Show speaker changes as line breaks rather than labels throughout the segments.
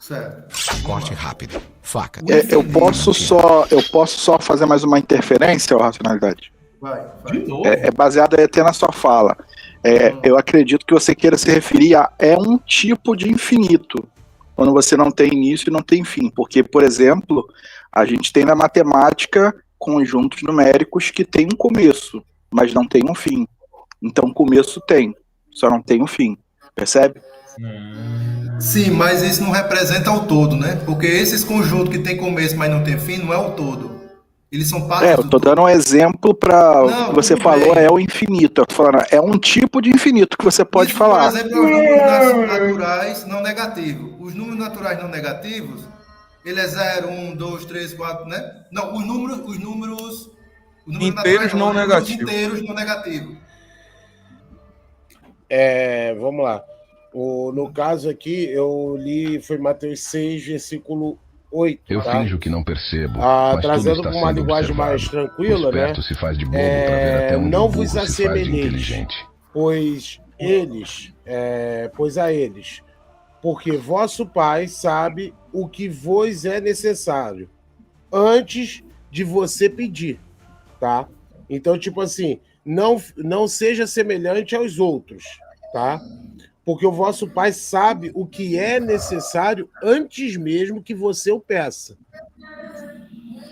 Certo.
Corte rápido. Faca.
Eu posso só fazer mais uma interferência, ou racionalidade?
Vai.
De novo?
É baseado até na sua fala. Eu acredito que você queira se referir a um tipo de infinito, quando você não tem início e não tem fim. Porque, por exemplo, a gente tem na matemática conjuntos numéricos que tem um começo, mas não tem um fim. Então, começo tem, só não tem um fim. Percebe?
Sim, mas isso não representa o todo, né? Porque esses conjuntos que tem começo, mas não tem fim, não é o todo. Eles são partes
Eu
do
tô
todo.
dando um exemplo para o
Não,
que você
tudo
falou,
bem.
é o infinito. Eu tô falando, é um tipo de infinito que você pode
Isso,
falar.
por exemplo, é os números naturais não negativos. Os números naturais não negativos, ele é 0, 1, 2, 3, 4, né? Não, os números
Inteiros
naturais,
não
os números
negativos.
inteiros não negativos.
Vamos lá. No caso aqui, eu li, foi Mateus 6, versículo 8.
Eu
tá?
finjo que não percebo, mas tudo
Trazendo
está
para uma
sendo
linguagem
observado.
mais tranquila,
O esperto
né?
se faz de bobo para ver até onde
Não
o burro
vos
se faz de
assemelheis,
inteligente.
pois a eles, porque vosso Pai sabe o que vos é necessário antes de você pedir, tá? Então, tipo assim, não seja semelhante aos outros, tá? Porque o vosso Pai sabe o que é necessário antes mesmo que você o peça.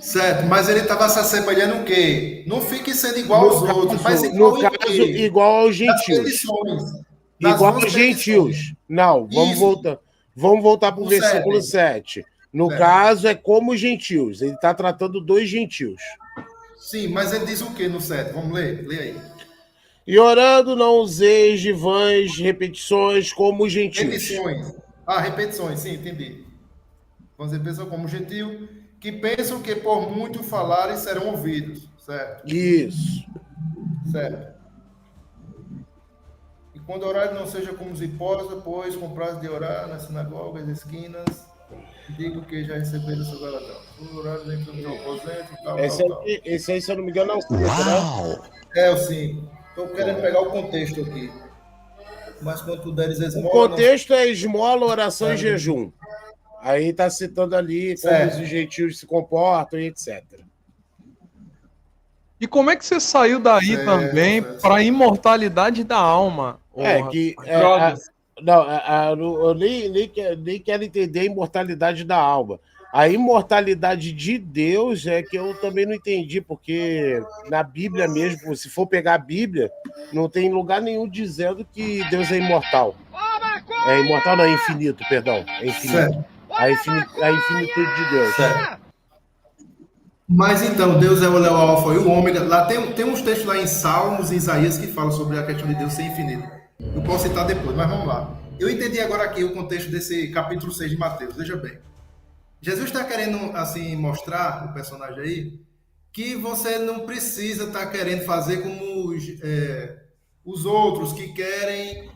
Certo, mas ele estava se assemelhando o quê? Não fique sendo igual aos outros, mas igual
No
em
caso,
quê?
igual aos
Nas
gentios.
petições. Nas
Igual
duas
aos
petições.
gentios. Não, vamos
Isso.
voltar para o
O
versículo
7.
7. No caso, é como os gentios. Ele está tratando dos gentios.
Sim, mas ele diz o que no 7? Vamos ler? Lê aí.
E orando, não useis de vãs repetições como os gentios.
Repetições. Repetições, sim, entendi. Vamos dizer, pessoas como gentil, que pensam que por muito falarem serão ouvidos. Certo?
Isso.
Certo. E quando orar, não seja como os hipócritas, pois com prazo de orar nas sinagogas, esquinas, digo que já receberam o seu galardão. Quando orar, dentro do aposento, tal.
Esse aí, se eu não me engano, é o 5, né?
É o 5. Estou querendo pegar o contexto aqui. Mas quando tu deres
O
esmola...
contexto é esmola, oração e jejum. Aí está citando ali como os gentios se comportam e etc.
E como é que você saiu daí também para a imortalidade da alma?
Eu nem quero entender a imortalidade da alma. A imortalidade de Deus é que eu também não entendi, porque na Bíblia mesmo, se for pegar a Bíblia, não tem lugar nenhum dizendo que Deus é imortal. É imortal, não, é infinito, perdão. É infinito. A infinitude de Deus.
Certo. Mas então, Deus é o Alfa e o Ômega. Lá tem uns textos lá em Salmos e Isaías que falam sobre a questão de Deus ser infinito. Eu posso citar depois, mas vamos lá. Eu entendi agora aqui o contexto desse capítulo 6 de Mateus. Veja bem. Jesus está querendo, assim, mostrar, o personagem aí, que você não precisa estar querendo fazer como os outros que querem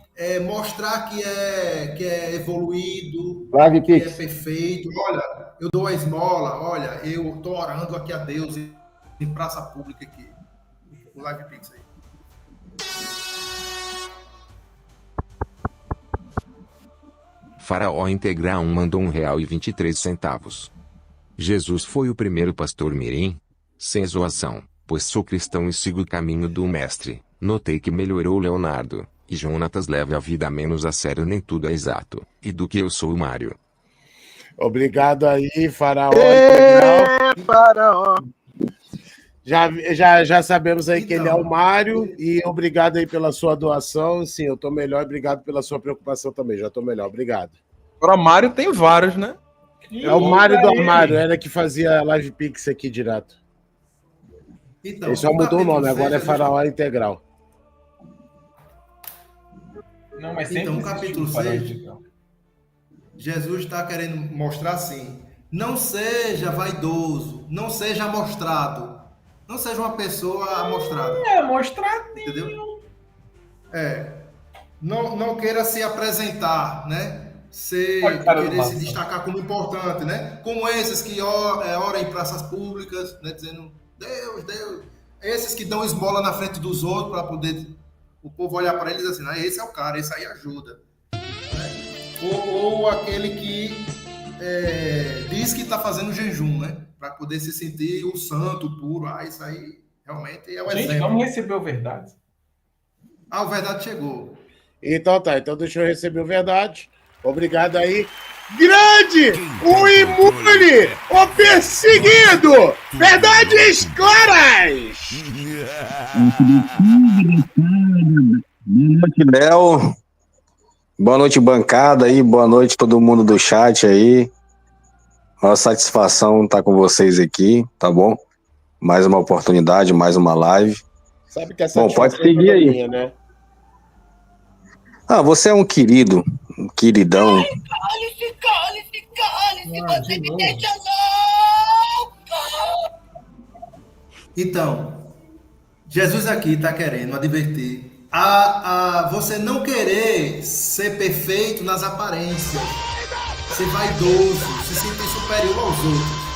mostrar que é evoluído, que é perfeito. Olha, eu dou a esmola, olha, eu estou orando aqui a Deus em praça pública aqui. O Live Pix aí.
Faraó Integral 1 mandou R$1,23. Jesus foi o primeiro pastor mirim? Sem zoação, pois sou cristão e sigo o caminho do mestre. Notei que melhorou Leonardo, e Jonatas leva a vida menos a sério, nem tudo é exato. E do que eu sou o Mário.
Obrigado aí, Faraó Integral.
Faraó.
Já sabemos aí que ele é o Mário, e obrigado aí pela sua doação. Sim, eu tô melhor, obrigado pela sua preocupação também, já tô melhor, obrigado.
Agora, Mário tem vários, né?
É o Mário do Armário, era que fazia Live Pix aqui direto.
Então,
ele só mudou o nome, agora é Faraó Integral.
Não, mas
então, no capítulo 6, Jesus está querendo mostrar assim: não seja vaidoso, não seja amostrado. Não seja uma pessoa amostrada.
Mostradinho.
Entendeu? Não queira se apresentar, né? Querer se destacar como importante, né? Como esses que oram em praças públicas, né? Dizendo, Deus, Deus. Esses que dão esmola na frente dos outros para poder o povo olhar para eles assim, esse é o cara, esse aí ajuda. Né? Ou aquele que diz que está fazendo jejum, né? Para poder se sentir o santo puro. Isso aí realmente é o
Gente,
exemplo.
não recebeu verdade.
O verdade chegou.
Então tá, então deixa eu receber o verdade. Obrigado aí. Grande! O imune! O perseguido! Verdades claras!
Boa noite, Léo. Boa noite, bancada aí. Boa noite, todo mundo do chat aí. Uma satisfação estar com vocês aqui, tá bom? Mais uma oportunidade, mais uma live.
Sabe que essa
bom, pode seguir aí.
Minha, né?
Você é um querido, um queridão.
Cale-se, você me deixa louco!
Então, Jesus aqui está querendo advertir a você não querer ser perfeito nas aparências, ser vaidoso, se sentir superior aos outros.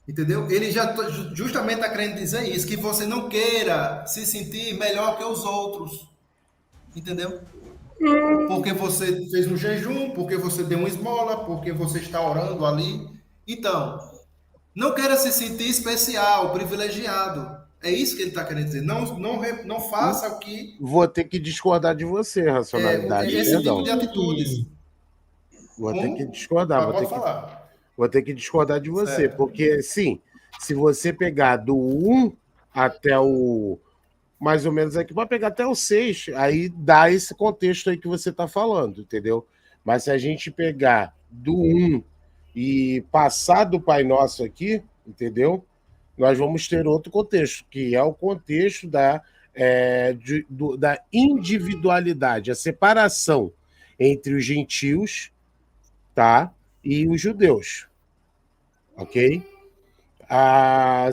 Entendeu? Ele já justamente está querendo dizer isso, que você não queira se sentir melhor que os outros. Entendeu? Porque você fez um jejum, porque você deu uma esmola, porque você está orando ali. Então, não queira se sentir especial, privilegiado. É isso que ele está querendo dizer. Não faça o que...
Vou ter que discordar de você, racionalidade.
Esse tipo de atitudes.
Vou ter que discordar. Vou ter que discordar de você. Porque, sim, se você pegar do 1 até o... mais ou menos aqui, pode pegar até o 6, aí dá esse contexto aí que você está falando, entendeu? Mas se a gente pegar do 1 e passar do Pai Nosso aqui, entendeu? Nós vamos ter outro contexto, que é o contexto da individualidade, a separação entre os gentios, tá? E os judeus, ok?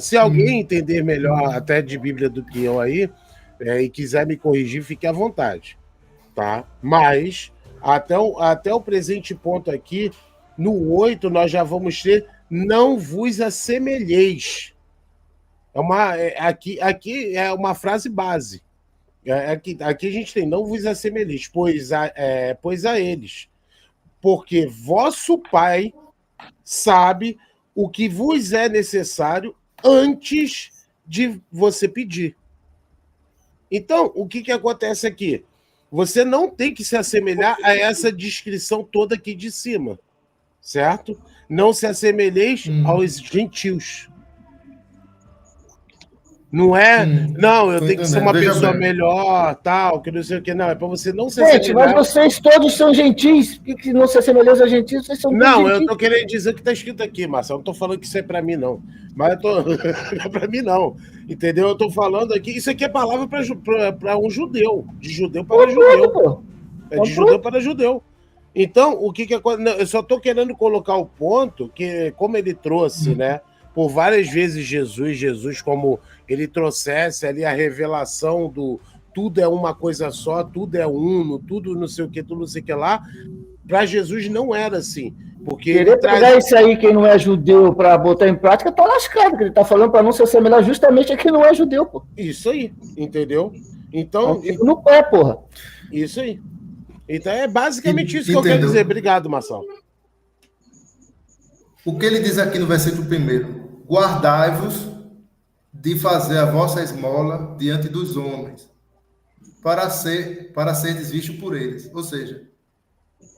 Se alguém entender melhor até de Bíblia do que eu aí, e quiser me corrigir, fique à vontade, tá? Mas até o presente ponto aqui, no 8 nós já vamos ter não vos assemelheis. Aqui é uma frase base. Aqui a gente tem não vos assemelheis, pois a eles. Porque vosso Pai sabe o que vos é necessário antes de você pedir. Então, o que acontece aqui? Você não tem que se assemelhar a essa descrição toda aqui de cima, certo? Não se assemelheis aos gentios. Não é, não, eu tenho que ser uma pessoa melhor, tal, que não sei o que, não, é para você não se assemelhar.
Gente, mas vocês todos são gentis, que não se assemelham aos gentios, vocês são
não,
gentis.
Eu tô querendo dizer o que tá escrito aqui, Marcelo, eu não tô falando que isso é para mim, não, mas não é para mim, não, entendeu? Eu tô falando aqui, isso aqui é palavra para um judeu, de judeu para judeu, de judeu para judeu. Então, o que eu só tô querendo colocar o ponto, que como ele trouxe, né, por várias vezes Jesus como ele trouxesse ali a revelação do tudo é uma coisa só, tudo é uno, tudo não sei o que, tudo não sei o que lá, para Jesus não era assim. Porque
querer pegar isso aí, quem não é judeu, para botar em prática, tá lascado, que ele tá falando para não se assemelhar justamente a quem não é judeu, pô.
Isso aí, entendeu? Então...
no pé, porra.
Isso aí. Então é basicamente isso que eu quero dizer. Obrigado, Marcelo.
O que ele diz aqui no versículo 1? Guardai-vos de fazer a vossa esmola diante dos homens, para seres vistos por eles. Ou seja,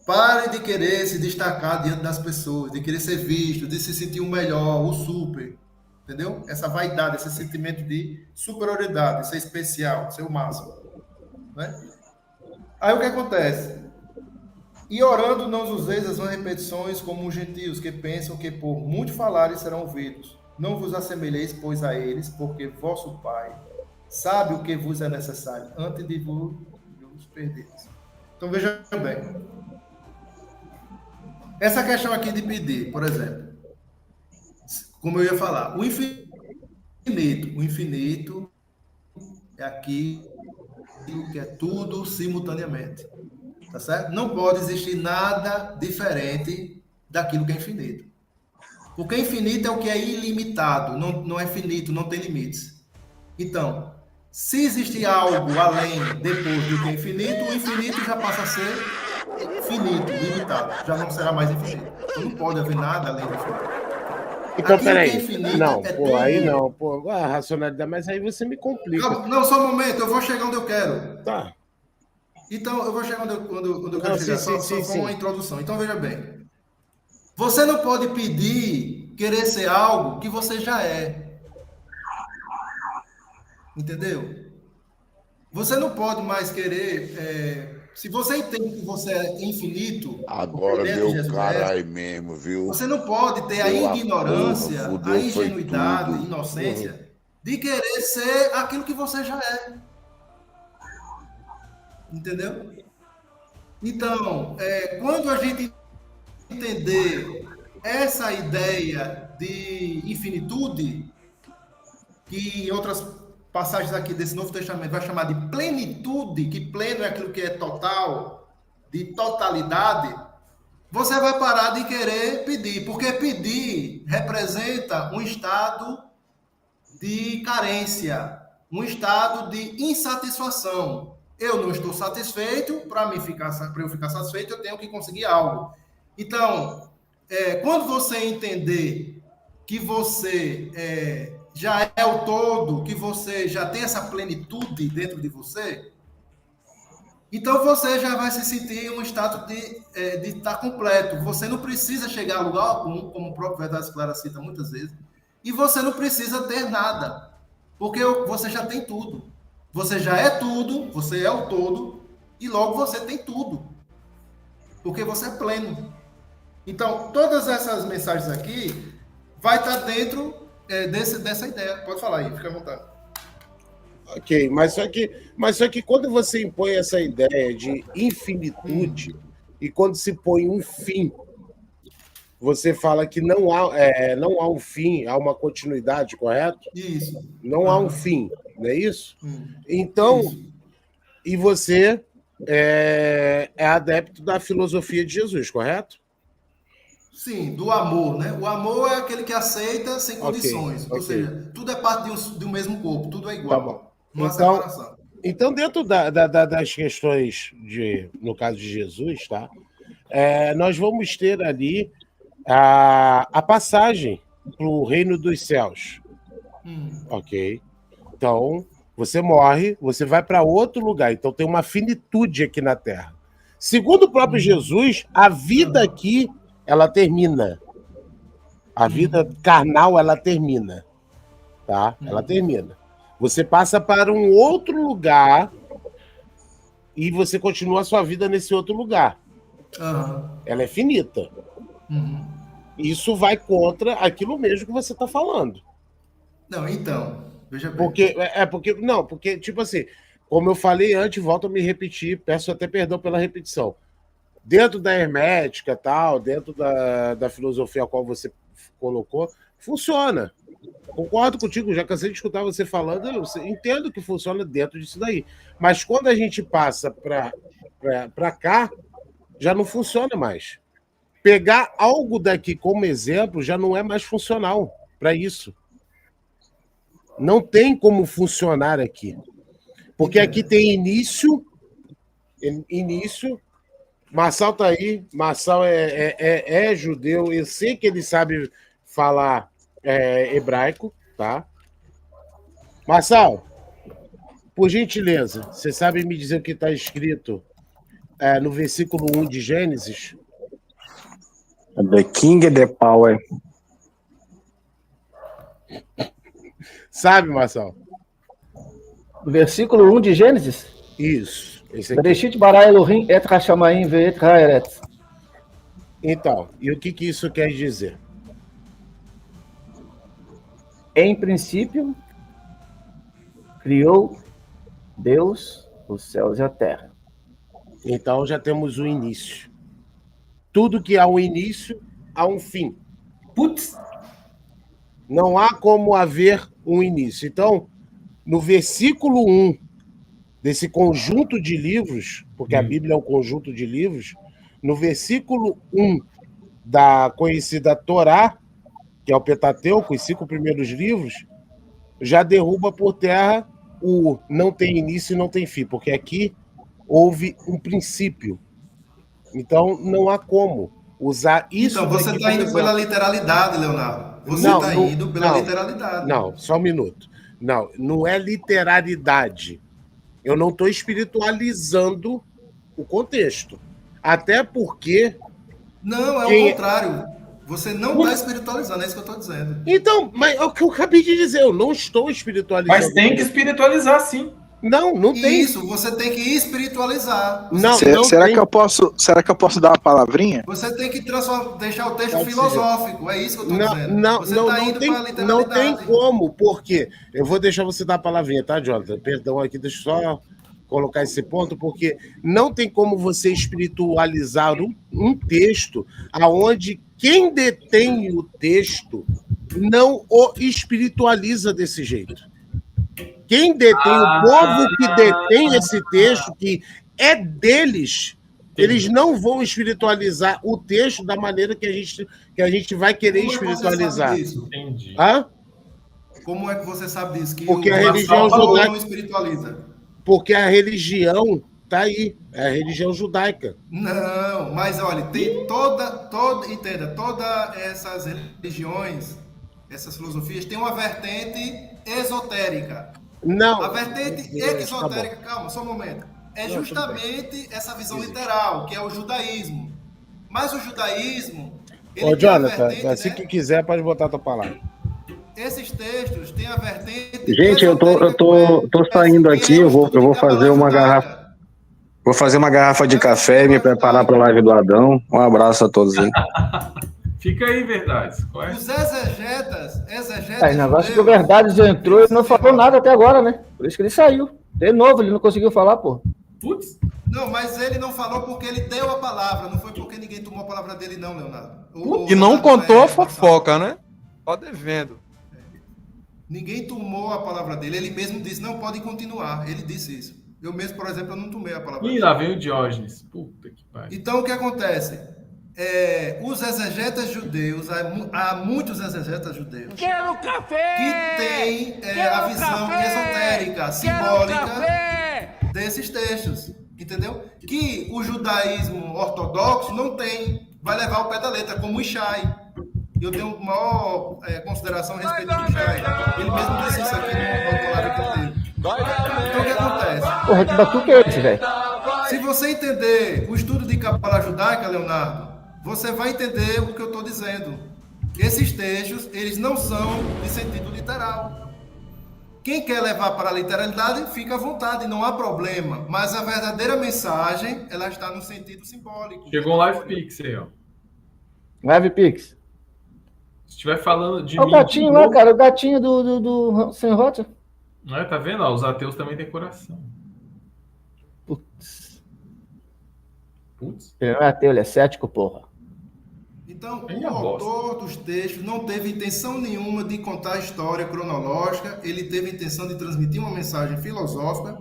pare de querer se destacar diante das pessoas, de querer ser visto, de se sentir o melhor, o super. Entendeu? Essa vaidade, esse sentimento de superioridade, ser especial, ser o máximo. Né? Aí o que acontece? E orando não useis as repetições como os gentios, que pensam que por muito falarem serão ouvidos. Não vos assemelheis, pois, a eles, porque vosso Pai sabe o que vos é necessário, antes de vos perderes. Então, veja bem. Essa questão aqui de pedir, por exemplo, como eu ia falar, o infinito é aquilo que é tudo simultaneamente. Tá certo? Não pode existir nada diferente daquilo que é infinito. Porque infinito é o que é ilimitado, não é finito, não tem limites. Então, se existir algo além, depois do que é infinito, o infinito já passa a ser finito, limitado, já não será mais infinito. Então não pode haver nada além do infinito.
Então,
Aquilo que
peraí.
é infinito
Não,
é
pô, aí
tão...
não, pô, a racionalidade, mas aí você me complica.
Calma, não, só um momento, eu vou chegar onde eu quero.
Tá.
Então, eu vou chegar onde eu quero
Não,
chegar,
sim,
só
sim.
uma introdução. Então, veja bem. Você não pode pedir, querer ser algo que você já é. Entendeu? Você não pode mais querer... se você entende que você é infinito,
Agora
dentro de
deu
Jesus
caralho mesmo, viu?
você não pode ter a
Deu a
ignorância,
porra,
a
fudeu, foi
ingenuidade, a
tudo.
inocência de querer ser aquilo que você já é. Entendeu? Então, quando a gente entender essa ideia de infinitude, que em outras passagens aqui desse Novo Testamento vai chamar de plenitude, que pleno é aquilo que é total, de totalidade, você vai parar de querer pedir, porque pedir representa um estado de carência, um estado de insatisfação. Eu não estou satisfeito, para eu ficar satisfeito, eu tenho que conseguir algo. Então, quando você entender que você já é o todo, que você já tem essa plenitude dentro de você, então você já vai se sentir em um estado de estar completo. Você não precisa chegar a lugar algum, como o próprio Verdades Claras cita muitas vezes, e você não precisa ter nada, porque você já tem tudo. Você já é tudo, você é o todo, e logo você tem tudo, porque você é pleno. Então, todas essas mensagens aqui vai estar dentro dessa ideia. Pode falar aí, fica à vontade.
Ok, mas só que quando você impõe essa ideia de infinitude e quando se põe um fim, você fala que não há um fim, há uma continuidade, correto?
Isso.
Não há um fim, não é isso? Então, isso. E você é adepto da filosofia de Jesus, correto?
Sim, do amor, né? O amor é aquele que aceita sem condições. Ou seja, tudo é parte de um mesmo corpo, tudo é igual.
Tá bom.
Não há separação.
Então, dentro das questões, no caso de Jesus, tá? Nós vamos ter ali a passagem para o reino dos céus. Ok? Então, você morre, você vai para outro lugar. Então, tem uma finitude aqui na Terra. Segundo o próprio Jesus, a vida aqui, ela termina. A vida carnal, ela termina. Tá? Ela termina. Você passa para um outro lugar e você continua a sua vida nesse outro lugar. Ela é finita. Isso vai contra aquilo mesmo que você está falando.
Não, então, veja bem.
Porque, tipo assim, como eu falei antes, volto a me repetir, peço até perdão pela repetição. Dentro da hermética, tal, dentro da filosofia a qual você colocou, funciona. Concordo contigo, já cansei de escutar você falando, eu entendo que funciona dentro disso daí. Mas quando a gente passa para cá, já não funciona mais. Pegar algo daqui como exemplo já não é mais funcional para isso. Não tem como funcionar aqui. Porque aqui tem início. Marçal tá aí, Marçal é judeu, eu sei que ele sabe falar hebraico, tá? Marçal, por gentileza, você sabe me dizer o que está escrito no versículo 1 de Gênesis?
The King the Power.
Sabe, Marçal?
Versículo 1 de Gênesis?
Isso.
Bereshit bara Elohim et hashamayim ve'et haaretz.
Então, e o que isso quer dizer?
Em princípio, criou Deus os céus e a terra.
Então já temos o início. Tudo que há um início, há um fim.
Putz!
Não há como haver um início. Então, no versículo 1 desse conjunto de livros, porque a Bíblia é um conjunto de livros, no versículo 1 da conhecida Torá, que é o Pentateuco, os 5 primeiros livros, já derruba por terra o não tem início e não tem fim, porque aqui houve um princípio. Então, não há como usar isso.
Então, você está indo pela literalidade, Leonardo. Você está indo pela literalidade.
Não, só um minuto. Não é literalidade. Eu não estou espiritualizando o contexto. Até porque...
Não, é o contrário. Você não está espiritualizando, é isso que eu estou dizendo.
Então, mas é o que eu acabei de dizer, eu não estou espiritualizando.
Mas tem que espiritualizar, sim.
Não tem.
Isso, você tem que espiritualizar.
Será que eu posso dar uma palavrinha?
Você tem que deixar o texto filosófico, é isso que eu estou dizendo. Você está indo para a literalidade.
Não tem como, porque... Eu vou deixar você dar a palavrinha, tá, Jonathan? Perdão aqui, deixa eu só colocar esse ponto, porque não tem como você espiritualizar um texto aonde quem detém o texto não o espiritualiza desse jeito. Quem detém, o povo que detém esse texto, que é deles, eles não vão espiritualizar o texto da maneira que a gente vai querer espiritualizar.
Entendi.
Hã?
Como é que você sabe disso? Que
porque a religião judaica
não espiritualiza.
Porque a religião está aí, é a religião judaica.
Não, mas olha, tem entenda, todas essas religiões, essas filosofias, tem uma vertente esotérica.
Não.
A vertente exotérica, calma, só um momento. É justamente essa visão literal, que é o judaísmo. Mas o judaísmo...
Ô, Jonathan, assim que quiser, pode botar a tua palavra.
Esses textos têm a vertente...
Gente, eu tô saindo aqui, eu vou fazer uma garrafa... Vou fazer uma garrafa de café e me preparar para a live do Adão. Um abraço a todos aí.
Fica aí, Verdades.
Os exegetas...
O negócio que o Verdades já entrou e não falou nada até agora, né? Por isso que ele saiu. De novo, ele não conseguiu falar, pô.
Putz.
Não, mas ele não falou porque ele deu a palavra, não foi porque ninguém tomou a palavra dele não, Leonardo.
E não contou a fofoca, né? Só devendo.
Ninguém tomou a palavra dele, ele mesmo disse, não, pode continuar. Ele disse isso. Eu mesmo, por exemplo, eu não tomei a palavra dele.
Ih, lá vem o Diógenes. Puta que pariu.
Então, o que acontece? Os exegetas judeus, há muitos exegetas judeus que têm a visão esotérica, simbólica desses textos, entendeu? Que o judaísmo ortodoxo não tem, vai levar ao pé da letra, como o Ishai. Eu tenho maior consideração a respeito do Ishai. Ele mesmo disse isso aqui no palavra que ele teve. Então, o que acontece?
Porra, que batuque é esse, velho?
Se você entender o estudo de Cabala judaica, Leonardo, você vai entender o que eu estou dizendo. Esses textos, eles não são de sentido literal. Quem quer levar para a literalidade, fica à vontade, não há problema. Mas a verdadeira mensagem, ela está no sentido simbólico.
Chegou um Live Pix aí, ó.
Live Pix.
Se estiver falando de
o gatinho lá, cara, o gatinho do Sem Rota.
Não é, tá vendo? Ó, os ateus também têm coração.
Putz.
Putz.
Ele não é ateu, ele é cético, porra.
Então, o autor dos textos não teve intenção nenhuma de contar a história cronológica, ele teve a intenção de transmitir uma mensagem filosófica,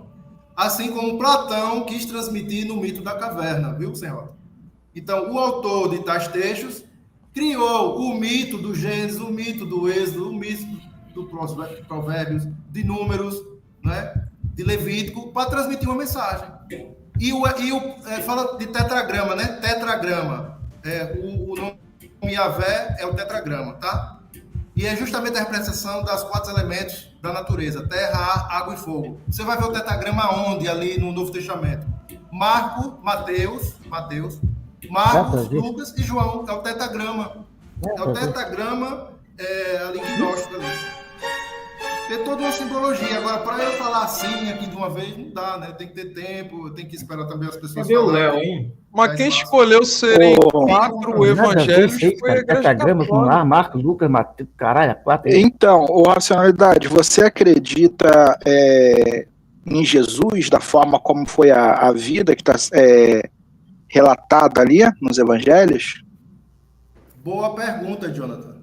assim como Platão quis transmitir no mito da caverna, viu, senhor? Então, o autor de tais textos criou o mito do Gênesis, o mito do Êxodo, o mito do Provérbios, de Números, né, de Levítico, para transmitir uma mensagem. Fala de tetragrama, né? Tetragrama. O nome Yahvé é o tetragrama, tá? E é justamente a representação das 4 elementos da natureza: terra, ar, água e fogo. Você vai ver o tetragrama onde? Ali no Novo Testamento. Mateus, Marcos, Lucas e João. É o tetragrama. É o tetragrama ali gnóstico ali. Tem toda uma simbologia. Agora, para eu falar assim aqui de uma vez, não dá, né? Tem que ter tempo, tem que esperar também as pessoas
falarem. Cadê o Léo, hein?
Mas quem escolheu serem 4 evangelhos foi a Igreja
Católica. Marcos, Lucas, Mateus, caralho, 4.
Então, Racionalidade, você acredita em Jesus, da forma como foi a vida que está relatada ali nos evangelhos?
Boa pergunta, Jonathan.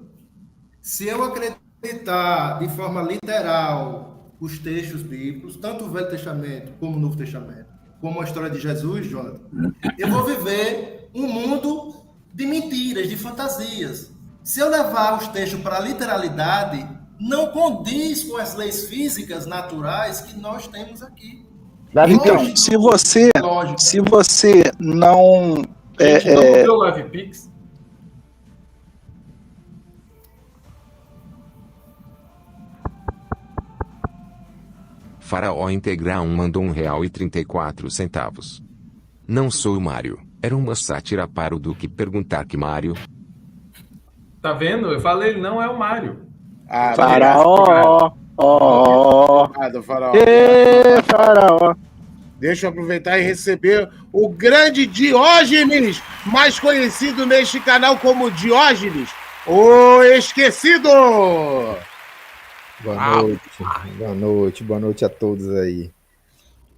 Se eu acreditar de forma literal os textos bíblicos, tanto o Velho Testamento como o Novo Testamento, como a história de Jesus, Jonathan, eu vou viver um mundo de mentiras, de fantasias. Se eu levar os textos para a literalidade, não condiz com as leis físicas naturais que nós temos aqui.
Então, se você não
Gente, vamos ver o Live Pix?
Faraó Integral 1 mandou R$1,34. Não sou o Mário. Era uma sátira para o Duque perguntar que Mário.
Tá vendo? Eu falei, ele não é o Mário.
Faraó.
Obrigado, Faraó.
Faraó.
Deixa eu aproveitar e receber o grande Diógenes, mais conhecido neste canal como Diógenes, o Esquecido.
Boa noite a todos aí.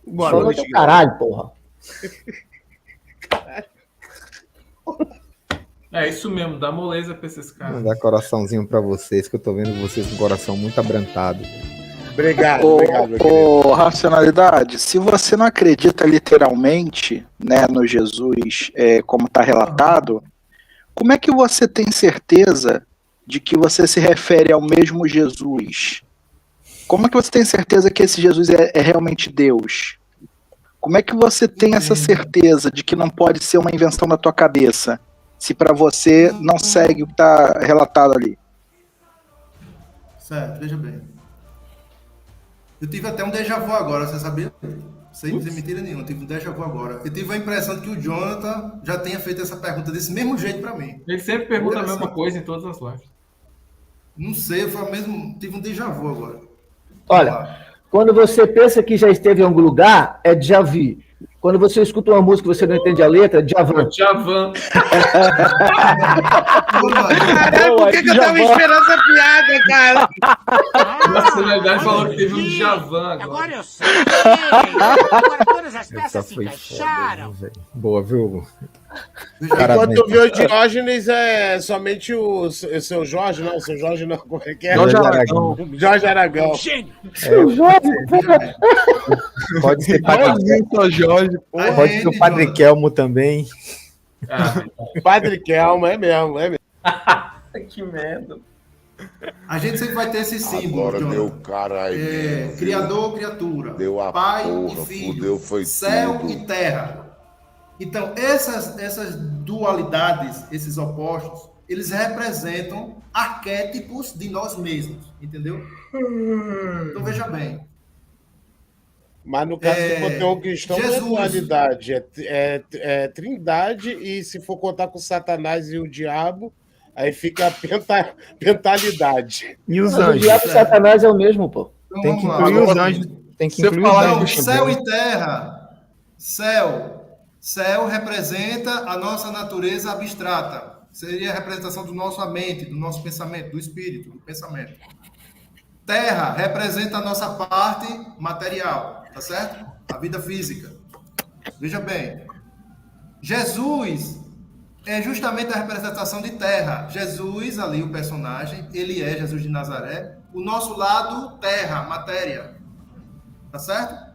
Boa
Boa
noite,
noite, caralho, porra.
É isso mesmo, dá moleza pra esses caras.
Mandar coraçãozinho pra vocês, que eu tô vendo vocês com o coração muito abrantado.
Obrigado,
Racionalidade, se você não acredita literalmente, né, no Jesus, como está relatado, como é que você tem certeza de que você se refere ao mesmo Jesus? Como é que você tem certeza que esse Jesus é realmente Deus? Como é que você tem essa certeza de que não pode ser uma invenção da tua cabeça, se para você não segue o que está relatado ali?
Certo, veja bem. Eu tive até um déjà vu agora, você sabia? Sem dizer mentira nenhuma, eu tive um déjà vu agora. Eu tive a impressão de que o Jonathan já tenha feito essa pergunta desse mesmo jeito para mim.
Ele sempre pergunta a mesma coisa em todas as lives.
Não sei, foi mesmo, tive um déjà vu agora.
Olha, quando você pensa que já esteve em algum lugar, é déjà vu. Quando você escuta uma música e você não entende a letra, é Djavan.
Djavan.
Caralho, por que eu tava esperando essa piada, cara?
Nossa, na verdade falou que teve um Djavan agora.
Agora eu sei. Agora todas as peças se encaixaram.
Boa, viu?
Enquanto tu viu o Diógenes, é somente o seu Jorge, não, o seu Jorge não, como é que é?
Jorge Aragão.
Jorge Aragão.
Seu Jorge,
Pode ser Padre
Jorge.
Pode ser o Padre Kelmo também.
Padre Kelmo, é mesmo.
Que merda.
A gente sempre vai ter esse símbolo.
Agora deu cara aí.
Criador, criatura.
Deu a
pai
porra,
e filho.
fudeu, foi
céu
tudo.
e terra. Então, essas dualidades, esses opostos, eles representam arquétipos de nós mesmos, entendeu? Então, veja bem.
Mas no caso do panteão cristão, não é dualidade, é trindade, e se for contar com Satanás e o diabo, aí fica pentalidade.
E os
Mas
anjos?
o diabo e Satanás é o mesmo, pô.
Então,
Tem que
vamos lá.
incluir os anjos. Tem que incluir os
Então,
anjos.
céu e terra. Céu representa a nossa natureza abstrata. Seria a representação da nossa mente, do nosso pensamento, do espírito, do pensamento. Terra representa a nossa parte material, tá certo? A vida física. Veja bem, Jesus é justamente a representação de terra. Jesus, ali o personagem, ele é Jesus de Nazaré, o nosso lado terra, matéria. Tá certo?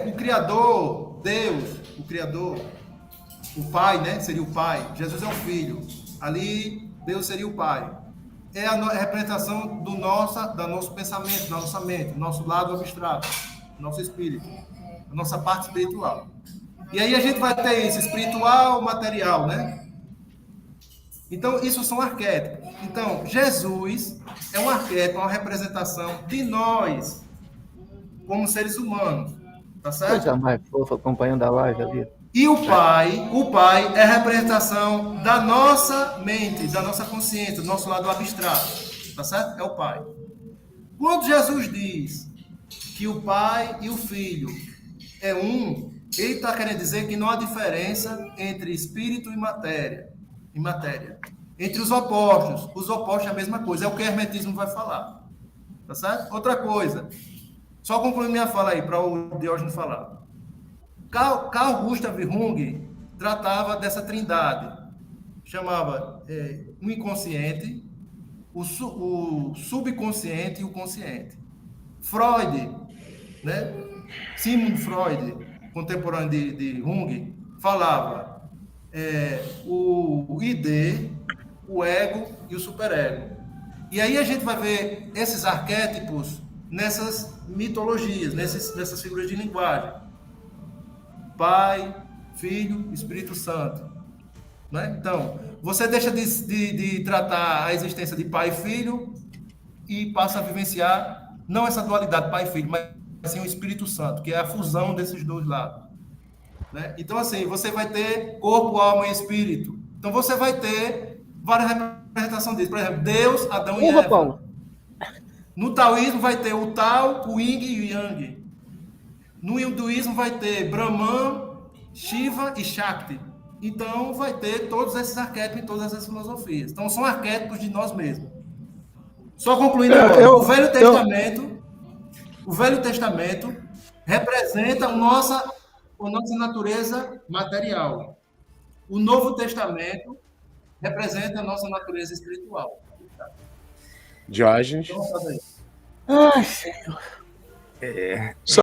O Criador, Deus, o Criador, o Pai, né? Seria o Pai. Jesus é o Filho. Ali, Deus seria o Pai. É a representação do nosso pensamento, da nossa mente, do nosso lado abstrato, do nosso espírito, da nossa parte espiritual. E aí a gente vai ter isso, espiritual, material, né? Então, isso são arquétipos. Então, Jesus é um arquétipo, uma representação de nós, como seres humanos. Tá certo?
Coisa mais fofa acompanhando a live ali.
E o Pai é a representação da nossa mente, da nossa consciência, do nosso lado abstrato. Tá certo? É o Pai. Quando Jesus diz que o Pai e o Filho é um, ele está querendo dizer que não há diferença entre espírito e matéria. Entre os opostos é a mesma coisa. É o que o hermetismo vai falar. Tá certo? Outra coisa. Só concluir minha fala aí, para o Diógenes falar. Carl Gustav Jung tratava dessa trindade. Chamava o inconsciente, o subconsciente e o consciente. Freud, né? Sigmund Freud, contemporâneo de Jung, falava o ID, o ego e o superego. E aí a gente vai ver esses arquétipos nessas mitologias, nessas figuras de linguagem. Pai, Filho, Espírito Santo. Né? Então, você deixa de tratar a existência de pai e filho e passa a vivenciar não essa dualidade pai e filho, mas assim o Espírito Santo, que é a fusão desses dois lados. Né? Então, assim, você vai ter corpo, alma e espírito. Então, você vai ter várias representações disso. Por exemplo, Deus, Adão e Eva.
Paulo.
No taoísmo vai ter o Tao, o Yin e o Yang. No hinduísmo vai ter Brahman, Shiva e Shakti. Então, vai ter todos esses arquétipos em todas essas filosofias. Então, são arquétipos de nós mesmos. Só concluindo agora, o Velho Testamento representa a nossa natureza material. O Novo Testamento representa a nossa natureza espiritual.
Diógenes.
Ai, Senhor.